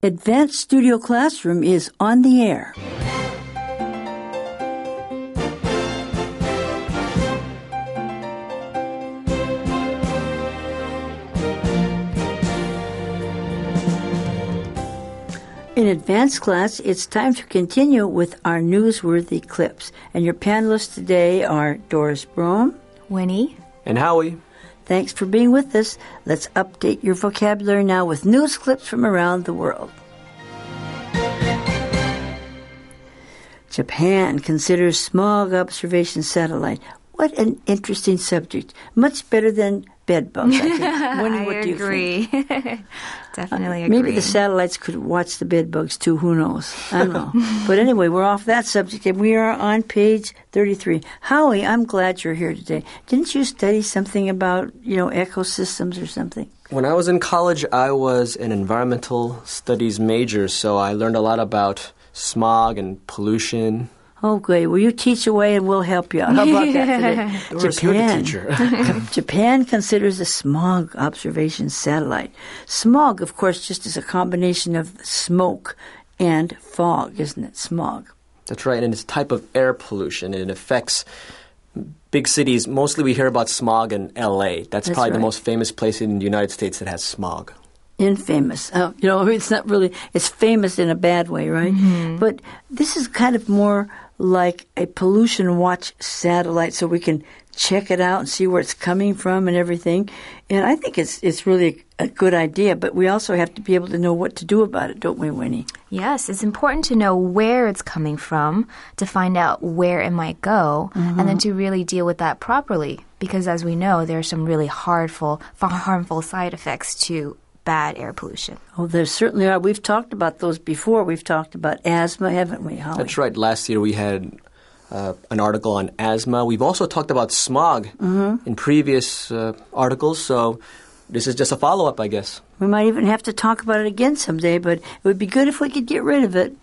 Advanced Studio Classroom is on the air. In advanced class, it's time to continue with our newsworthy clips. And your panelists today are Doris Brome, Winnie, and Howie. Thanks for being with us. Let's update your vocabulary now with news clips from around the world. Japan considers smog observation satellite. What an interesting subject. Much better than bed bugs, I think. Winnie, what do you think? I agree. Definitely agree. Maybe the satellites could watch the bed bugs too. Who knows? I don't know. But anyway, we're off that subject, and we are on page 33. Howie, I'm glad you're here today. Didn't you study something about, ecosystems or something? When I was in college, I was an environmental studies major, so I learned a lot about smog and pollution. Oh, great. Well, you teach away and we'll help you out. How about that today? Doris, you're the teacher. Japan considers a smog observation satellite. Smog, of course, just is a combination of smoke and fog, isn't it? Smog. That's right, and it's a type of air pollution. It affects big cities. Mostly we hear about smog in L.A. That's probably the most famous place in the United States that has smog. Infamous. It's not really, it's famous in a bad way, right? Mm-hmm. But this is kind of more like a pollution watch satellite, so we can check it out and see where it's coming from and everything. And I think it's really a good idea, but we also have to be able to know what to do about it, don't we, Winnie? Yes, it's important to know where it's coming from, to find out where it might go, and then to really deal with that properly. Because as we know, there are some really harmful side effects to bad air pollution. Oh, there certainly are. We've talked about those before. We've talked about asthma, haven't we, Holly? That's right. Last year we had an article on asthma. We've also talked about smog in previous articles, so this is just a follow-up, I guess. We might even have to talk about it again someday, but it would be good if we could get rid of it.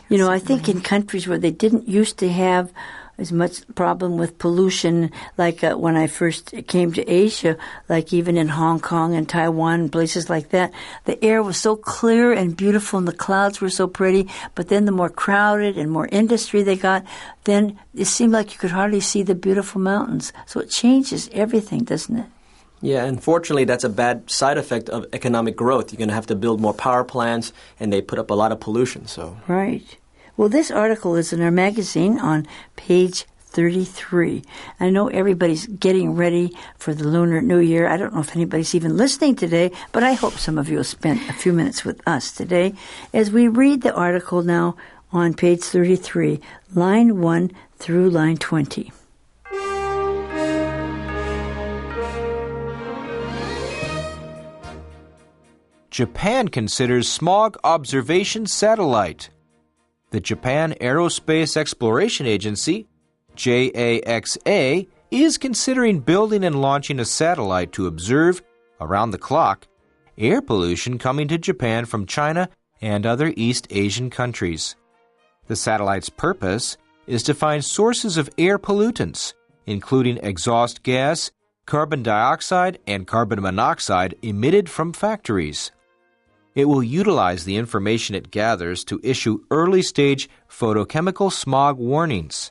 I think in countries where they didn't used to have as much problem with pollution, like when I first came to Asia, like even in Hong Kong and Taiwan and places like that, the air was so clear and beautiful and the clouds were so pretty, but then the more crowded and more industry they got, then it seemed like you could hardly see the beautiful mountains. So it changes everything, doesn't it? Yeah, unfortunately, that's a bad side effect of economic growth. You're going to have to build more power plants, and they put up a lot of pollution. So right. Well, this article is in our magazine on page 33. I know everybody's getting ready for the Lunar New Year. I don't know if anybody's even listening today, but I hope some of you will spend a few minutes with us today as we read the article now on page 33, line 1 through line 20. Japan considers smog observation satellite. The Japan Aerospace Exploration Agency, JAXA, is considering building and launching a satellite to observe, around the clock, air pollution coming to Japan from China and other East Asian countries. The satellite's purpose is to find sources of air pollutants, including exhaust gas, carbon dioxide, and carbon monoxide emitted from factories. It will utilize the information it gathers to issue early-stage photochemical smog warnings.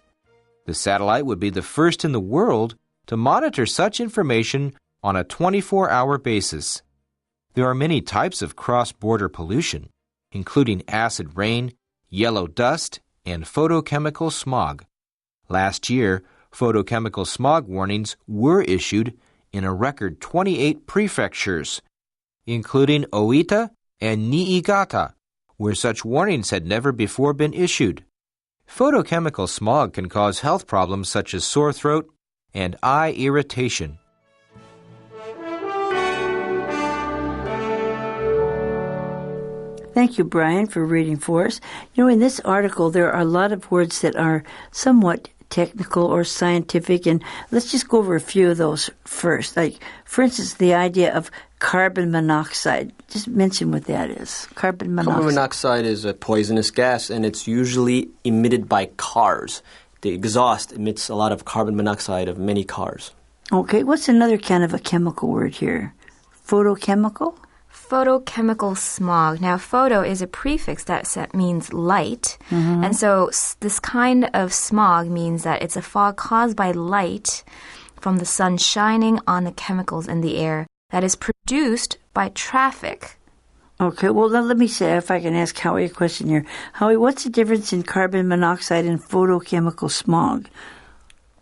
The satellite would be the first in the world to monitor such information on a 24-hour basis. There are many types of cross-border pollution, including acid rain, yellow dust, and photochemical smog. Last year, photochemical smog warnings were issued in a record 28 prefectures, including Oita and Niigata, where such warnings had never before been issued. Photochemical smog can cause health problems such as sore throat and eye irritation. Thank you, Brian, for reading for us. In this article, there are a lot of words that are somewhat technical or scientific, and let's just go over a few of those first. Like, for instance, the idea of carbon monoxide. Just mention what that is. Carbon monoxide. Carbon monoxide is a poisonous gas, and it's usually emitted by cars. The exhaust emits a lot of carbon monoxide of many cars. Okay, what's another kind of a chemical word here? Photochemical? photochemical smog. Now, photo is a prefix that means light. And so this kind of smog means that it's a fog caused by light from the sun shining on the chemicals in the air that is produced by traffic. Okay, well, let me say, if I can ask Howie a question here. Howie, what's the difference in carbon monoxide and photochemical smog?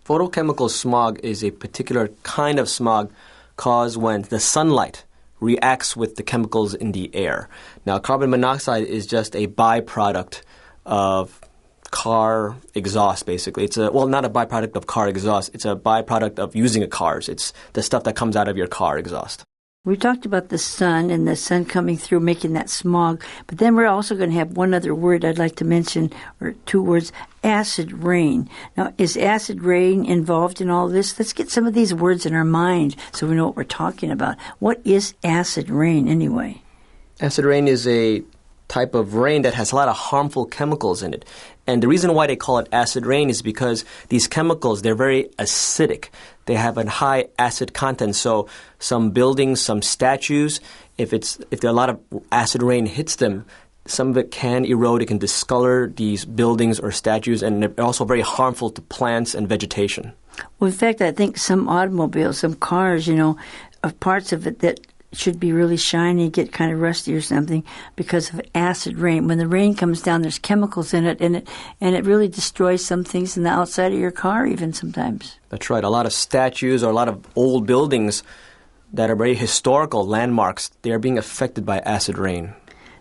Photochemical smog is a particular kind of smog caused when the sunlight reacts with the chemicals in the air. Now, carbon monoxide is just a byproduct of car exhaust, basically. It's not a byproduct of car exhaust. It's a byproduct of using a cars. It's the stuff that comes out of your car exhaust. We talked about the sun and the sun coming through making that smog, but then we're also going to have one other word I'd like to mention, or two words, acid rain. Now, is acid rain involved in all this? Let's get some of these words in our mind so we know what we're talking about. What is acid rain anyway? Acid rain is a type of rain that has a lot of harmful chemicals in it. And the reason why they call it acid rain is because these chemicals, they're very acidic. They have a high acid content. So some buildings, some statues, if there a lot of acid rain hits them, some of it can erode, it can discolor these buildings or statues, and they're also very harmful to plants and vegetation. Well, in fact, I think some automobiles, some cars, parts of it that should be really shiny, get kind of rusty or something because of acid rain. When the rain comes down, there's chemicals in it, and it really destroys some things in the outside of your car even sometimes. That's right. A lot of statues or a lot of old buildings that are very historical landmarks, they are being affected by acid rain.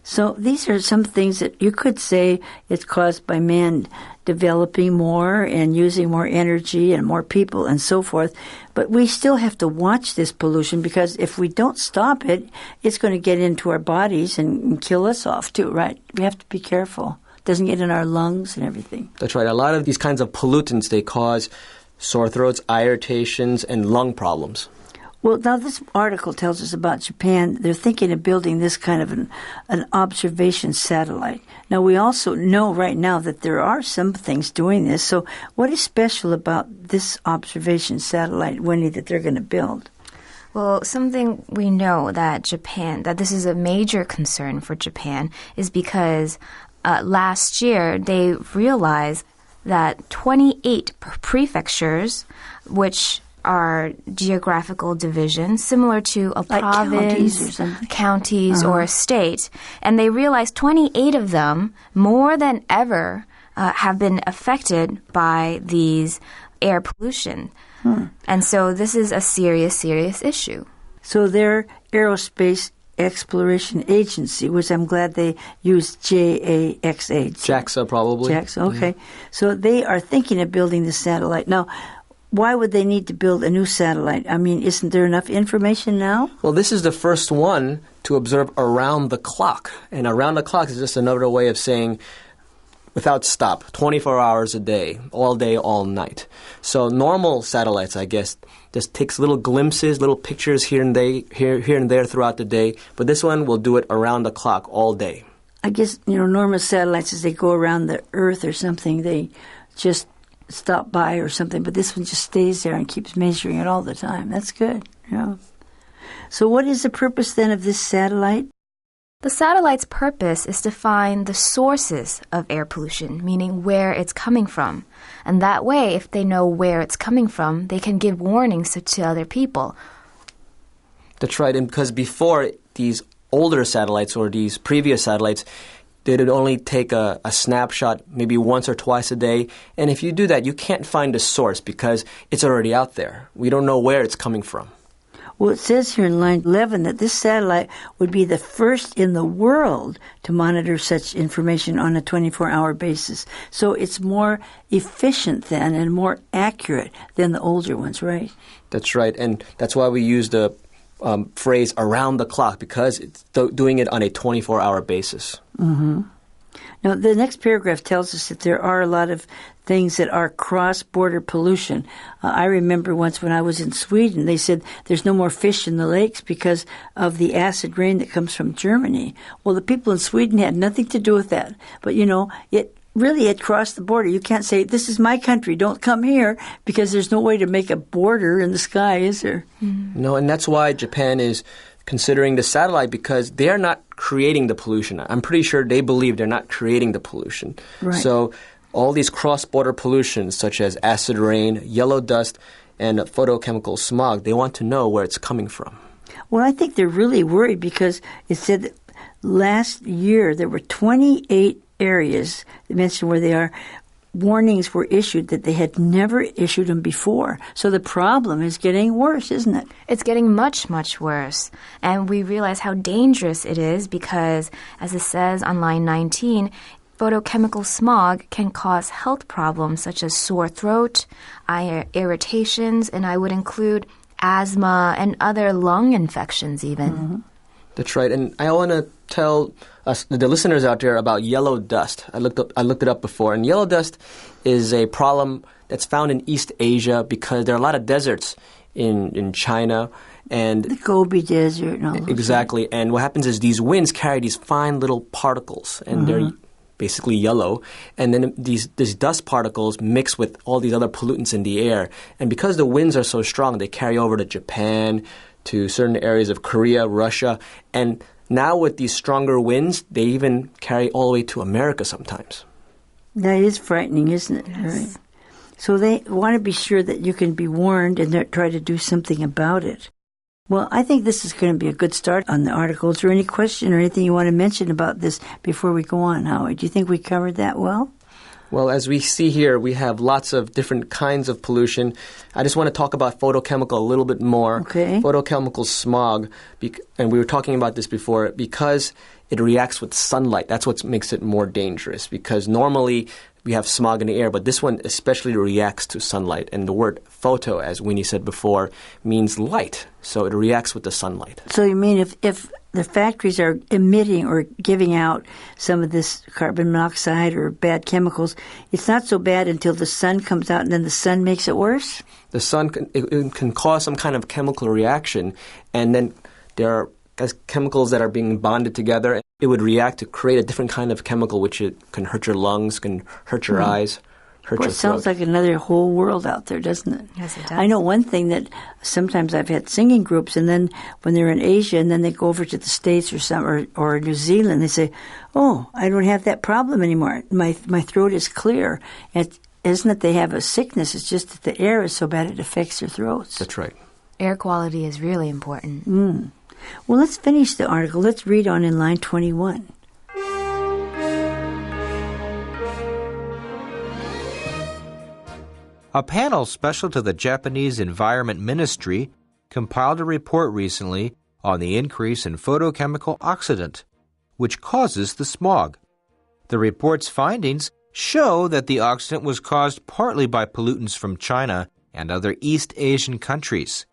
So these are some things that you could say it's caused by man developing more and using more energy and more people and so forth. But we still have to watch this pollution because if we don't stop it, it's going to get into our bodies and kill us off too, right? We have to be careful. It doesn't get in our lungs and everything. That's right. A lot of these kinds of pollutants, they cause sore throats, eye irritations, and lung problems. Well, now this article tells us about Japan. They're thinking of building this kind of an observation satellite. Now, we also know right now that there are some things doing this. So what is special about this observation satellite, Wendy, that they're going to build? Well, something we know that this is a major concern for Japan is because last year they realized that 28 prefectures, which are geographical divisions, similar to a like province, counties or a state. And they realized 28 of them, more than ever, have been affected by these air pollution. And so this is a serious, serious issue. So their aerospace exploration agency, which I'm glad they used JAXA. JAXA, probably. JAXA, okay. Yeah. So they are thinking of building the satellite. Now, why would they need to build a new satellite? I mean, isn't there enough information now? Well, this is the first one to observe around the clock. And around the clock is just another way of saying without stop, 24 hours a day, all night. So normal satellites, I guess, just takes little glimpses, little pictures here and there throughout the day. But this one will do it around the clock all day. I guess, normal satellites, as they go around the Earth or something, they just stop by or something, but this one just stays there and keeps measuring it all the time. That's good. Yeah. So what is the purpose then of this satellite? The satellite's purpose is to find the sources of air pollution, meaning where it's coming from. And that way, if they know where it's coming from, they can give warnings to other people. That's right. And because before, these older satellites or these previous satellites, they would only take a snapshot maybe once or twice a day. And if you do that, you can't find the source because it's already out there. We don't know where it's coming from. Well, it says here in line 11 that this satellite would be the first in the world to monitor such information on a 24-hour basis. So it's more efficient then and more accurate than the older ones, right? That's right. And that's why we use the phrase around the clock, because it's doing it on a 24-hour basis. Mm-hmm. Now, the next paragraph tells us that there are a lot of things that are cross-border pollution. I remember once when I was in Sweden, they said there's no more fish in the lakes because of the acid rain that comes from Germany. Well, the people in Sweden had nothing to do with that. But, it crossed the border. You can't say, this is my country, don't come here, because there's no way to make a border in the sky, is there? No, and that's why Japan is considering the satellite because they're not creating the pollution. I'm pretty sure they believe they're not creating the pollution. Right. So all these cross-border pollutions such as acid rain, yellow dust, and photochemical smog, they want to know where it's coming from. Well, I think they're really worried because it said that last year there were 28 areas, they mentioned where they are, warnings were issued that they had never issued them before. So the problem is getting worse, isn't it? It's getting much, much worse. And we realize how dangerous it is because, as it says on line 19, photochemical smog can cause health problems such as sore throat, eye irritations, and I would include asthma and other lung infections even. Mm-hmm. That's right. And I want to tell us, the listeners out there, about yellow dust. I looked it up before. And yellow dust is a problem that's found in East Asia because there are a lot of deserts in China. And the Gobi Desert and all those exactly. things. And what happens is these winds carry these fine little particles, and they're basically yellow. And then these dust particles mix with all these other pollutants in the air. And because the winds are so strong, they carry over to Japan, to certain areas of Korea, Russia, and now with these stronger winds, they even carry all the way to America sometimes. That is frightening, isn't it? Yes. Right. So they want to be sure that you can be warned and try to do something about it. Well, I think this is going to be a good start on the article. Is there any question or anything you want to mention about this before we go on, Howard? Do you think we covered that well? Well, as we see here, we have lots of different kinds of pollution. I just want to talk about photochemical a little bit more. Okay. Photochemical smog, and we were talking about this before, because it reacts with sunlight. That's what makes it more dangerous, because normally we have smog in the air, but this one especially reacts to sunlight. And the word photo, as Winnie said before, means light. So it reacts with the sunlight. So you mean if the factories are emitting or giving out some of this carbon monoxide or bad chemicals, it's not so bad until the sun comes out and then the sun makes it worse? The sun it can cause some kind of chemical reaction, and then there are chemicals that are being bonded together. It would react to create a different kind of chemical, which it can hurt your lungs, can hurt your eyes, hurt your It sounds throat. like another whole world out there, doesn't it? Yes, it does. I know one thing that sometimes I've had singing groups, and then when they're in Asia, and then they go over to the States or New Zealand, they say, "Oh, I don't have that problem anymore. My throat is clear." Isn't it they have a sickness? It's just that the air is so bad it affects their throats. That's right. Air quality is really important. Well, let's finish the article. Let's read on in line 21. A panel special to the Japanese Environment Ministry compiled a report recently on the increase in photochemical oxidant, which causes the smog. The report's findings show that the oxidant was caused partly by pollutants from China and other East Asian countries.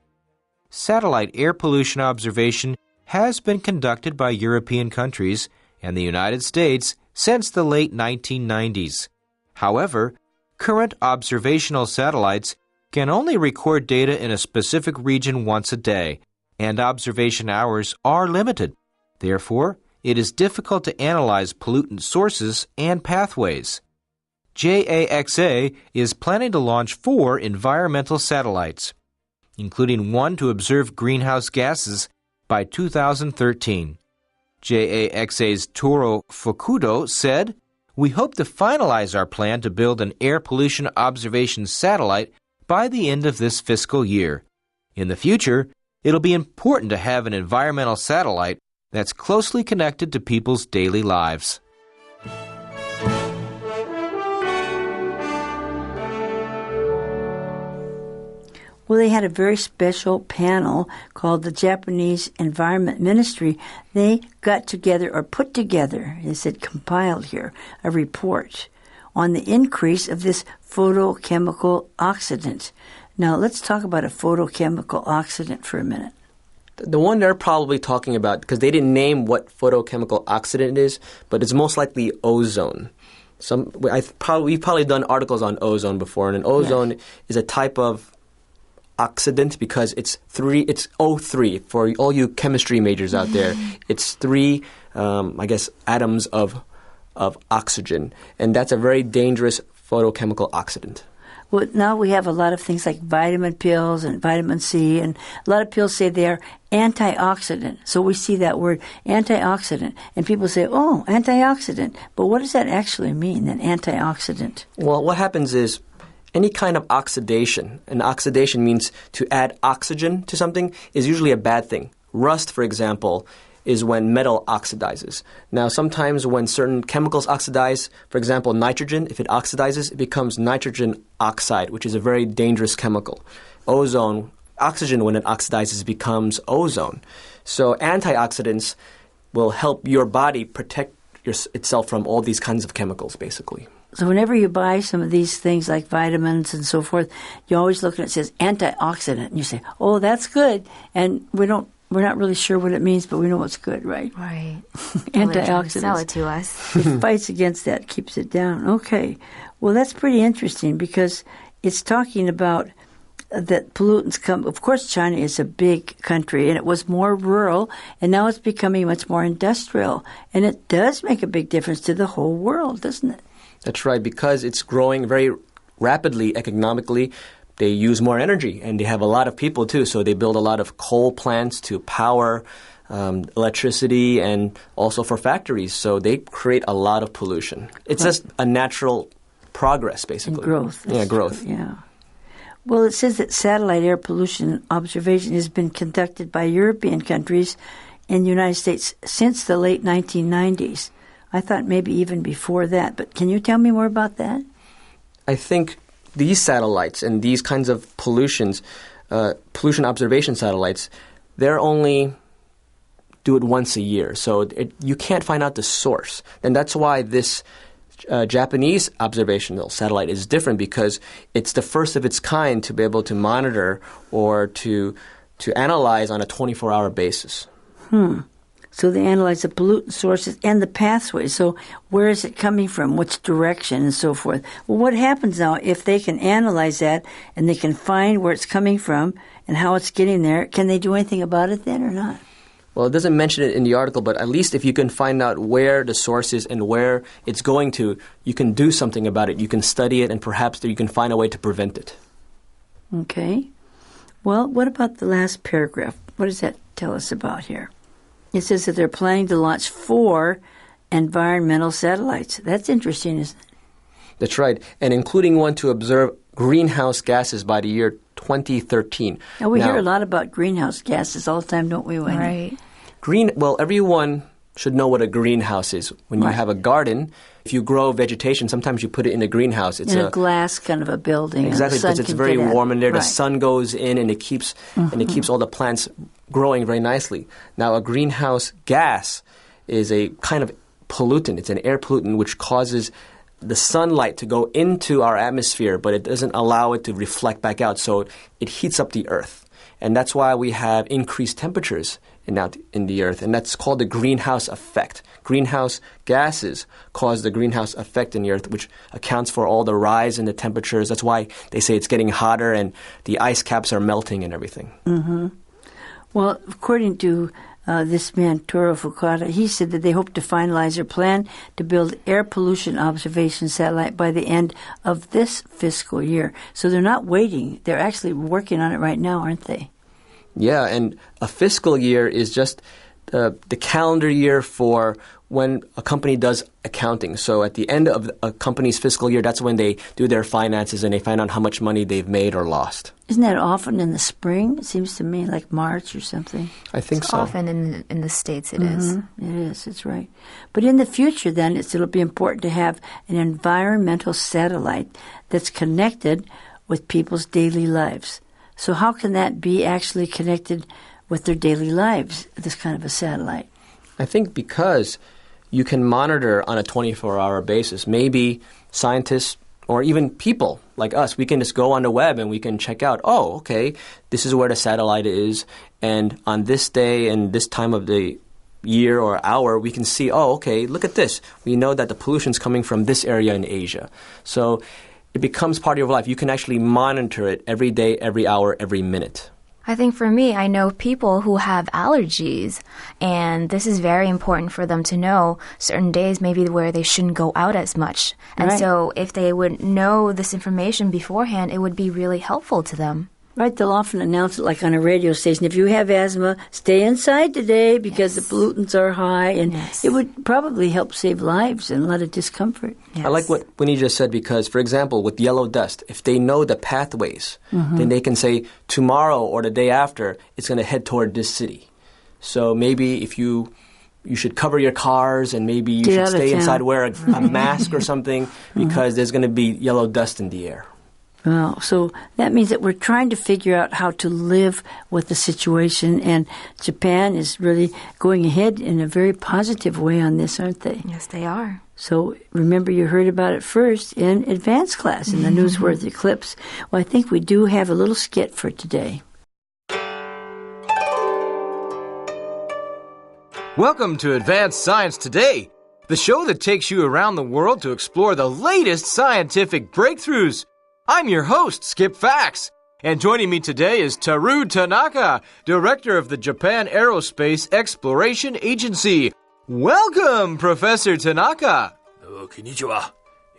Satellite air pollution observation has been conducted by European countries and the United States since the late 1990s. However, current observational satellites can only record data in a specific region once a day, and observation hours are limited. Therefore, it is difficult to analyze pollutant sources and pathways. JAXA is planning to launch 4 environmental satellites, including one to observe greenhouse gases by 2013. JAXA's Toro Fukudo said, "We hope to finalize our plan to build an air pollution observation satellite by the end of this fiscal year. In the future, it'll be important to have an environmental satellite that's closely connected to people's daily lives." Well, they had a very special panel called the Japanese Environment Ministry. They got together, or put together, they said compiled here, a report on the increase of this photochemical oxidant. Now, let's talk about a photochemical oxidant for a minute. The one they're probably talking about, because they didn't name what photochemical oxidant is, but it's most likely ozone. We've probably done articles on ozone before, and an ozone is a type of oxidant because it's O3 for all you chemistry majors out there. It's 3, atoms of oxygen, and that's a very dangerous photochemical oxidant. Well, now we have a lot of things like vitamin pills and vitamin C, and a lot of pills say they are antioxidant. So we see that word antioxidant, and people say, oh, antioxidant. But what does that actually mean, an antioxidant? Well, what happens is any kind of oxidation, and oxidation means to add oxygen to something, is usually a bad thing. Rust, for example, is when metal oxidizes. Now, sometimes when certain chemicals oxidize, for example, nitrogen, if it oxidizes, it becomes nitrogen oxide, which is a very dangerous chemical. Ozone, oxygen, when it oxidizes, becomes ozone. So antioxidants will help your body protect itself from all these kinds of chemicals, basically. So whenever you buy some of these things like vitamins and so forth, you always look at it, it says antioxidant, and you say, oh, that's good. And we're not really sure what it means, but we know it's good, right? Right. Antioxidants. Sell it to us. It fights against that, keeps it down. Okay. Well, that's pretty interesting because it's talking about that pollutants come. Of course, China is a big country, and it was more rural, and now it's becoming much more industrial. And it does make a big difference to the whole world, doesn't it? That's right, because it's growing very rapidly economically. They use more energy, and they have a lot of people, too. So they build a lot of coal plants to power electricity and also for factories. So they create a lot of pollution. It's just a natural progress, basically. And growth. Yeah, growth. True, yeah. Well, it says that satellite air pollution observation has been conducted by European countries in the United States since the late 1990s. I thought maybe even before that. But can you tell me more about that? I think these satellites and these kinds of pollution observation satellites, they're only do it once a year. So you can't find out the source. And that's why this Japanese observational satellite is different, because it's the first of its kind to be able to monitor or to analyze on a 24-hour basis. So they analyze the pollutant sources and the pathways. So where is it coming from, which direction, and so forth. Well, what happens now if they can analyze that and they can find where it's coming from and how it's getting there? Can they do anything about it then or not? Well, it doesn't mention it in the article, but at least if you can find out where the source is and where it's going to, you can do something about it. You can study it, and perhaps you can find a way to prevent it. Okay. Well, what about the last paragraph? What does that tell us about here? It says that they're planning to launch 4 environmental satellites. That's interesting, isn't it? That's right, and including one to observe greenhouse gases by the year 2013. Now, we hear a lot about greenhouse gases all the time, don't we, Wendy? Right. Well, everyone should know what a greenhouse is. When you have a garden, if you grow vegetation, sometimes you put it in a greenhouse. It's in a glass kind of a building. Exactly, because it's very warm in there. Right. The sun goes in, and it keeps all the plants growing very nicely. Now, a greenhouse gas is a kind of pollutant. It's an air pollutant which causes the sunlight to go into our atmosphere, but it doesn't allow it to reflect back out. So it heats up the earth. And that's why we have increased temperatures in the earth. And that's called the greenhouse effect. Greenhouse gases cause the greenhouse effect in the earth, which accounts for all the rise in the temperatures. That's why they say it's getting hotter and the ice caps are melting and everything. Mm-hmm. Well, according to this man, Toru Fukuda, he said that they hope to finalize their plan to build air pollution observation satellite by the end of this fiscal year. So they're not waiting. They're actually working on it right now, aren't they? Yeah, and a fiscal year is just the calendar year for when a company does accounting. So at the end of a company's fiscal year, that's when they do their finances and they find out how much money they've made or lost. Isn't that often in the spring? It seems to me like March or something. I think so. Often in the States it is. It is, it's right. But in the future then, it'll be important to have an environmental satellite that's connected with people's daily lives. So how can that be actually connected with their daily lives, this kind of a satellite? I think because you can monitor on a 24-hour basis. Maybe scientists or even people like us, we can just go on the web and we can check out, oh, okay, this is where the satellite is, and on this day and this time of the year or hour, we can see, oh, okay, look at this. We know that the pollution's coming from this area in Asia. So it becomes part of your life. You can actually monitor it every day, every hour, every minute. I think for me, I know people who have allergies, and this is very important for them to know certain days maybe where they shouldn't go out as much. And so if they would know this information beforehand, it would be really helpful to them. Right, they'll often announce it like on a radio station. If you have asthma, stay inside today because the pollutants are high. And it would probably help save lives and a lot of discomfort. I like what Winnie just said because, for example, with yellow dust, if they know the pathways, then they can say tomorrow or the day after, it's going to head toward this city. So maybe if you should cover your cars and maybe you should stay inside, wear a mask or something because there's going to be yellow dust in the air. Well, so that means that we're trying to figure out how to live with the situation, and Japan is really going ahead in a very positive way on this, aren't they? Yes, they are. So remember, you heard about it first in advanced class in the Newsworthy Clips. Well, I think we do have a little skit for today. Welcome to Advanced Science Today, the show that takes you around the world to explore the latest scientific breakthroughs. I'm your host, Skip Fax, and joining me today is Teru Tanaka, Director of the Japan Aerospace Exploration Agency. Welcome, Professor Tanaka. Konnichiwa.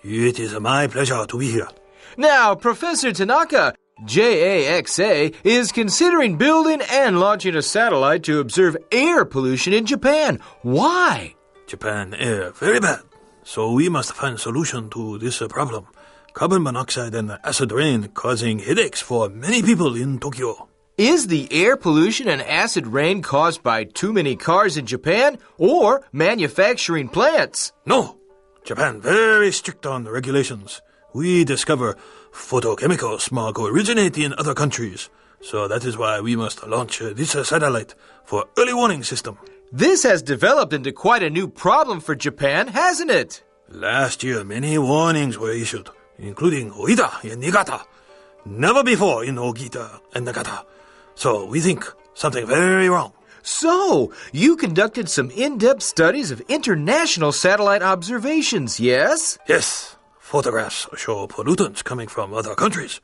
It is my pleasure to be here. Now, Professor Tanaka, JAXA is considering building and launching a satellite to observe air pollution in Japan. Why? Japan air very bad, so we must find a solution to this problem. Carbon monoxide and acid rain causing headaches for many people in Tokyo. Is the air pollution and acid rain caused by too many cars in Japan or manufacturing plants? No. Japan very strict on the regulations. We discover photochemical smog originate in other countries. So that is why we must launch this satellite for early warning system. This has developed into quite a new problem for Japan, hasn't it? Last year, many warnings were issued, including Oita and Niigata. Never before in Ogita and Nagata. So we think something very wrong. So, you conducted some in-depth studies of international satellite observations, yes? Yes. Photographs show pollutants coming from other countries.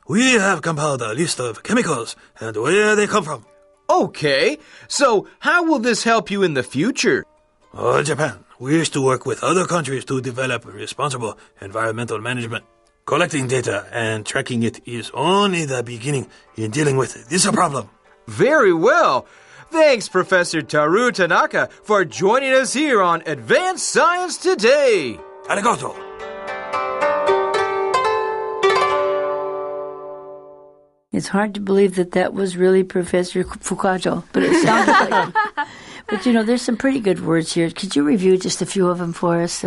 We have compiled a list of chemicals and where they come from. Okay. So, how will this help you in the future? Japan wish to work with other countries to develop responsible environmental management. Collecting data and tracking it is only the beginning in dealing with this problem. Very well. Thanks, Professor Teru Tanaka, for joining us here on Advanced Science Today. Arigato. It's hard to believe that was really Professor Fukato, but it sounded like it. But, there's some pretty good words here. Could you review just a few of them for us,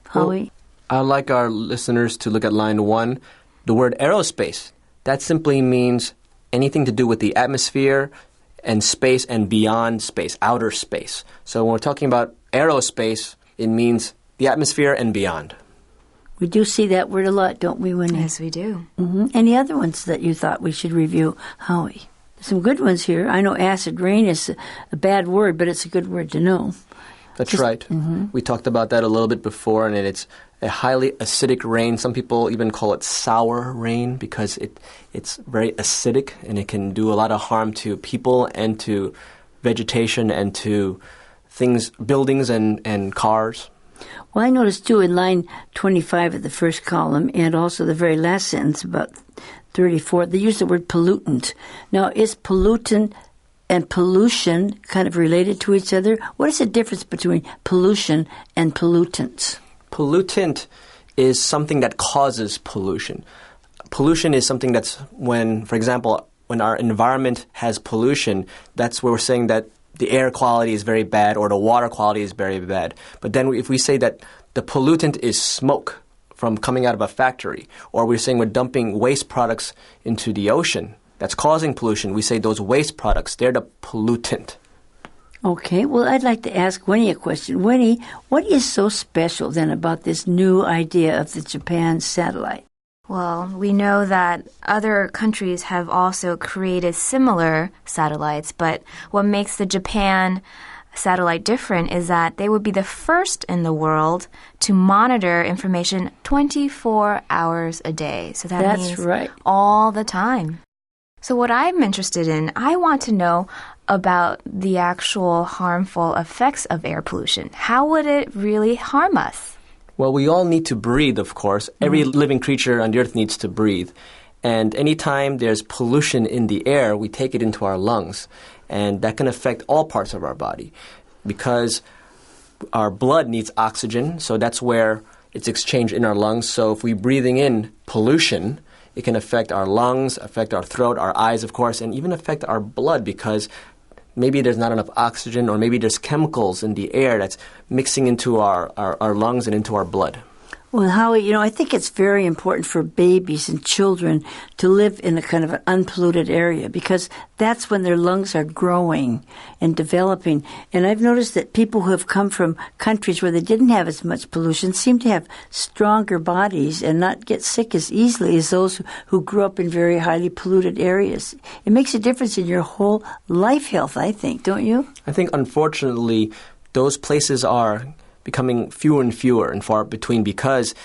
Howie? I'd like our listeners to look at line 1. The word aerospace, that simply means anything to do with the atmosphere and space and beyond space, outer space. So when we're talking about aerospace, it means the atmosphere and beyond. We do see that word a lot, don't we, Winnie? Yes, we do. Mm-hmm. Any other ones that you thought we should review, Howie? Some good ones here. I know acid rain is a bad word, but it's a good word to know. That's right. We talked about that a little bit before, and it's a highly acidic rain. Some people even call it sour rain because it's very acidic, and it can do a lot of harm to people and to vegetation and to things, buildings and cars. Well, I noticed, too, in line 25 of the first column and also the very last sentence, about 34, they use the word pollutant. Now, is pollutant and pollution kind of related to each other? What is the difference between pollution and pollutants? Pollutant is something that causes pollution. Pollution is something that's when, for example, when our environment has pollution, that's where we're saying that the air quality is very bad or the water quality is very bad. But then if we say that the pollutant is smoke from coming out of a factory, or we're saying we're dumping waste products into the ocean that's causing pollution, we say those waste products, they're the pollutant. Okay, well, I'd like to ask Winnie a question. Winnie, what is so special then about this new idea of the Japan satellite? Well, we know that other countries have also created similar satellites, but what makes the Japan satellite different is that they would be the first in the world to monitor information 24 hours a day. So that's means right. all the time. So what I'm interested in, I want to know about the actual harmful effects of air pollution. How would it really harm us? Well, we all need to breathe, of course. Every living creature on the earth needs to breathe. And anytime there's pollution in the air, we take it into our lungs. And that can affect all parts of our body because our blood needs oxygen. So that's where it's exchanged in our lungs. So if we're breathing in pollution, it can affect our lungs, affect our throat, our eyes, of course, and even affect our blood because maybe there's not enough oxygen or maybe there's chemicals in the air that's mixing into our lungs and into our blood. Well, Howie, I think it's very important for babies and children to live in a kind of an unpolluted area because that's when their lungs are growing and developing. And I've noticed that people who have come from countries where they didn't have as much pollution seem to have stronger bodies and not get sick as easily as those who grew up in very highly polluted areas. It makes a difference in your whole life health, I think, don't you? I think, unfortunately, those places are becoming fewer and fewer and far between because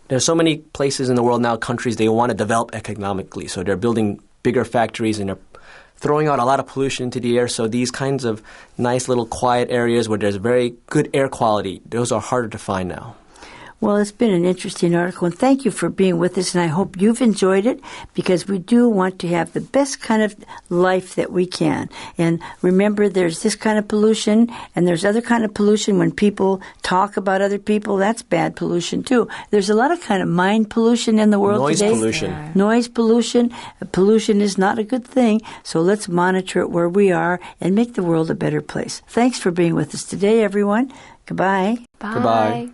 there's so many places in the world now, countries, they want to develop economically. So they're building bigger factories and they're throwing out a lot of pollution into the air. So these kinds of nice little quiet areas where there's very good air quality, those are harder to find now. Well, it's been an interesting article, and thank you for being with us, and I hope you've enjoyed it because we do want to have the best kind of life that we can. And remember, there's this kind of pollution, and there's other kind of pollution when people talk about other people. That's bad pollution, too. There's a lot of kind of mind pollution in the world today. Noise pollution. Noise pollution. Pollution is not a good thing, so let's monitor it where we are and make the world a better place. Thanks for being with us today, everyone. Goodbye. Bye. Goodbye.